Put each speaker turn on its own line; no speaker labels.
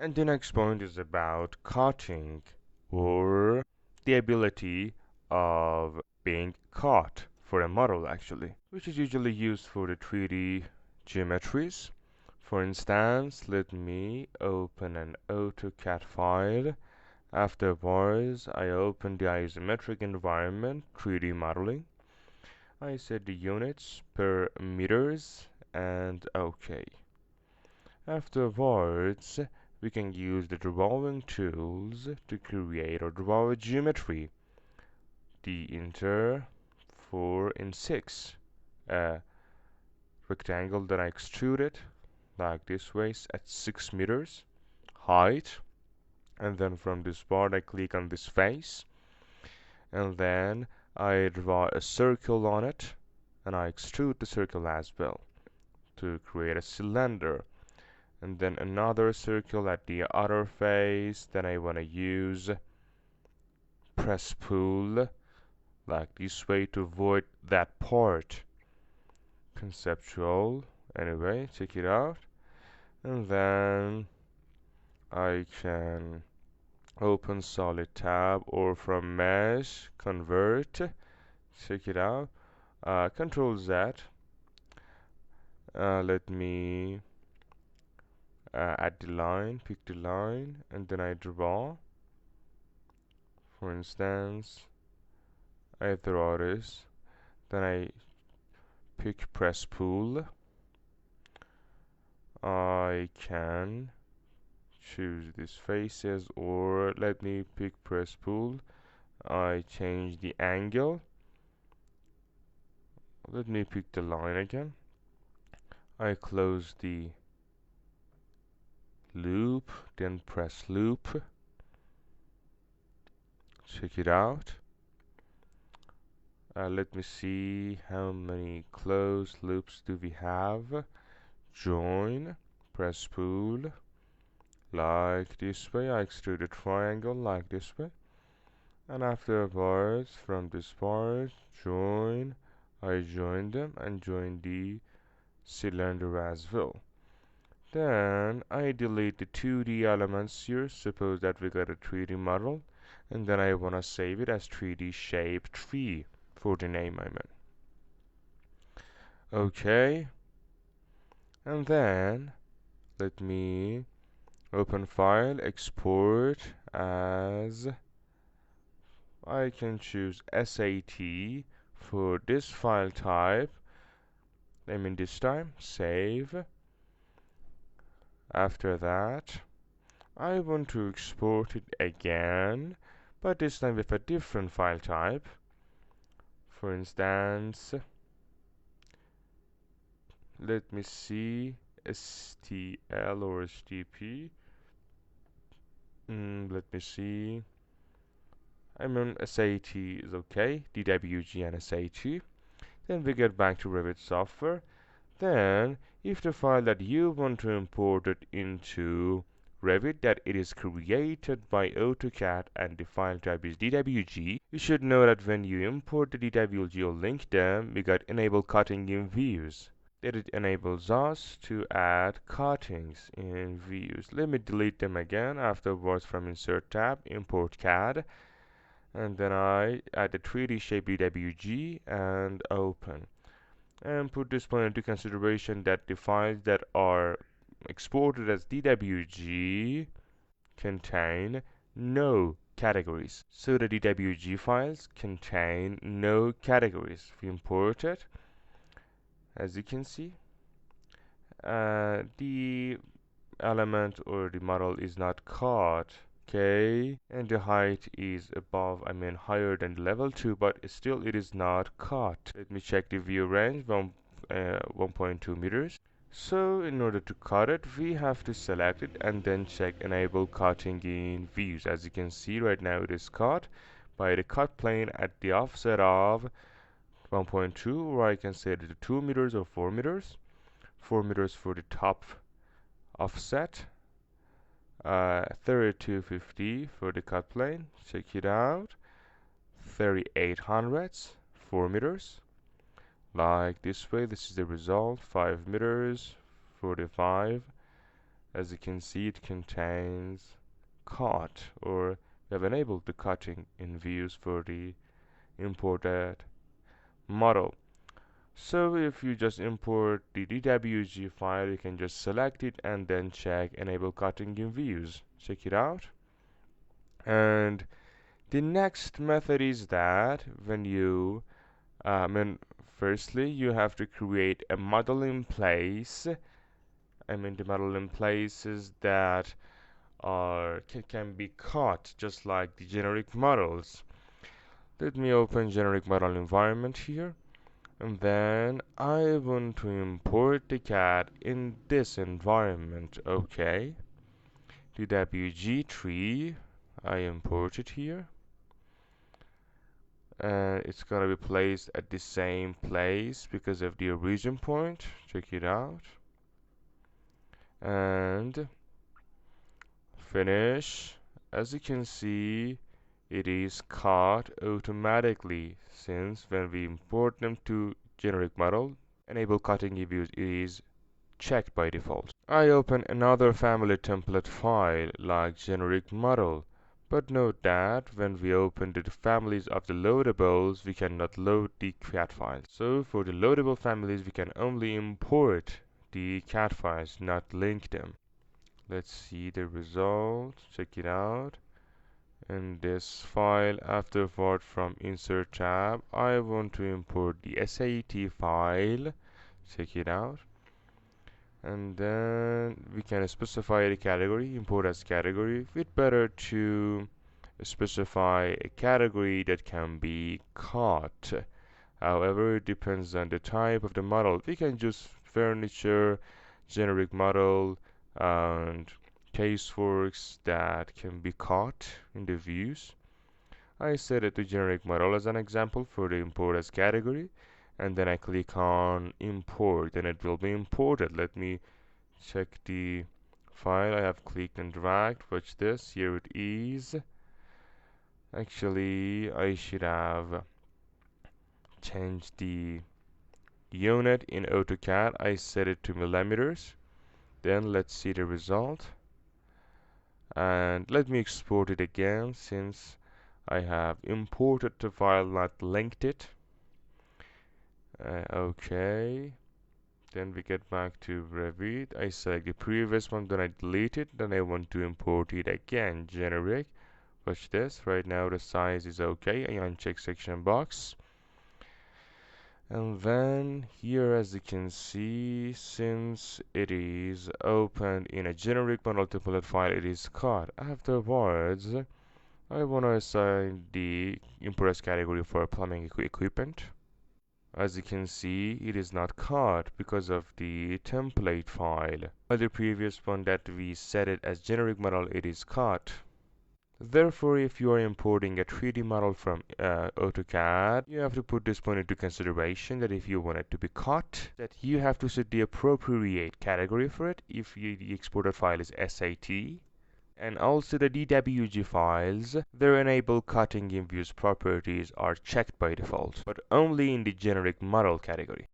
And the next point is about cutting, or the ability of being cut for a model actually, which is usually used for the 3D geometries. For instance, let me open an AutoCAD file. Afterwards, I open the isometric environment 3D modeling. I set the units per meters and OK. Afterwards, we can use the drawing tools to create or draw a geometry. The enter 4 and 6 rectangle that I extruded like this way at 6 meters height, and then from this part I click on this face, and then I draw a circle on it, and I extrude the circle as well to create a cylinder, and then another circle at the other face. Then I want to use press pull like this way to void that part. Conceptual. Anyway, check it out. And then I can open solid tab, or from mesh convert. Check it out. Control Z. Let me add the line, pick the line, and then I draw. For instance, I draw this, then I pick press pull. I can choose these faces, or let me pick press pull. I change the angle. Let me pick the line again. I close the loop, then press loop. Check it out. Let me see how many closed loops do we have. Join, press pull, like this way. I extrude a triangle like this way, and afterwards from this part join, I join them and join the cylinder as well. Then I delete the 2D elements here. Suppose that we got a 3D model, and then I want to save it as 3D shape tree for the name I meant. Okay, and then let me open file, export as, I can choose SAT for this file type. I mean this time, save. After that, I want to export it again, but this time with a different file type. For instance, let me see, STL or STP. Let me see. I mean SAT is okay, DWG and SAT. Then we get back to Revit software. Then, if the file that you want to import it into Revit, that it is created by AutoCAD and the file type is DWG, you should know that when you import the DWG or link them, we got enable cutting in views. That it enables us to add cuttings in views. Let me delete them again. Afterwards, from insert tab, import CAD, and then I add the 3D shape DWG and open. And put this point into consideration that the files that are exported as DWG contain no categories. So the DWG files contain no categories. If we import it, as you can see, the element or the model is not cut. Okay, and the height is above, I mean higher than level 2, but still it is not cut. Let me check the view range, 1.2 meters. So in order to cut it, we have to select it and then check enable cutting in views. As you can see right now, it is cut by the cut plane at the offset of 1.2, or I can say it 2 meters or 4 meters. 4 meters for the top offset, 3250 for the cut plane. Check it out. 3800, 4 meters. Like this way, this is the result. 5 meters, 45, As you can see, it contains cut, or we have enabled the cutting in views for the imported model. So if you just import the DWG file, you can just select it and then check enable cutting in views. Check it out. And the next method is that when you firstly you have to create a model in place. The model in places that can be cut just like the generic models. Let me open generic model environment here, and then I want to import the CAD in this environment. Okay, DWG3, I import it here, and it's gonna be placed at the same place because of the origin point. Check it out, and finish. As you can see, it is cut automatically, since when we import them to generic model, enable cutting views is checked by default. I open another family template file like generic model, but note that when we open the families of the loadables, we cannot load the CAD files. So for the loadable families, we can only import the CAD files, not link them. Let's see the result. Check it out. In this file, afterward from insert tab, I want to import the SAT file. Check it out. And then we can specify the category, import as category. It's better to specify a category that can be cut. However, it depends on the type of the model. We can choose furniture, generic model, and caseworks that can be cut in the views. I set it to generic model as an example for the import as category, and then I click on import and it will be imported. Let me check the file. I have clicked and dragged. Watch this. Here it is. Actually, I should have changed the unit in AutoCAD. I set it to millimeters. Then let's see the result. And let me export it again, since I have imported the file, not linked it. Okay, then we get back to Revit. I select the previous one, then I delete it, then I want to import it again. Generic. Watch this. Right now the size is okay. I uncheck section box. And then here, as you can see, since it is opened in a generic model template file, it is cut. Afterwards, I want to assign the import as category for plumbing equipment. As you can see, it is not cut because of the template file. While the previous one that we set it as generic model, it is cut. Therefore, if you are importing a 3D model from AutoCAD, you have to put this point into consideration, that if you want it to be cut, that you have to set the appropriate category for it. If the exported file is SAT, and also the DWG files, their enable cutting in views properties are checked by default, but only in the generic model category.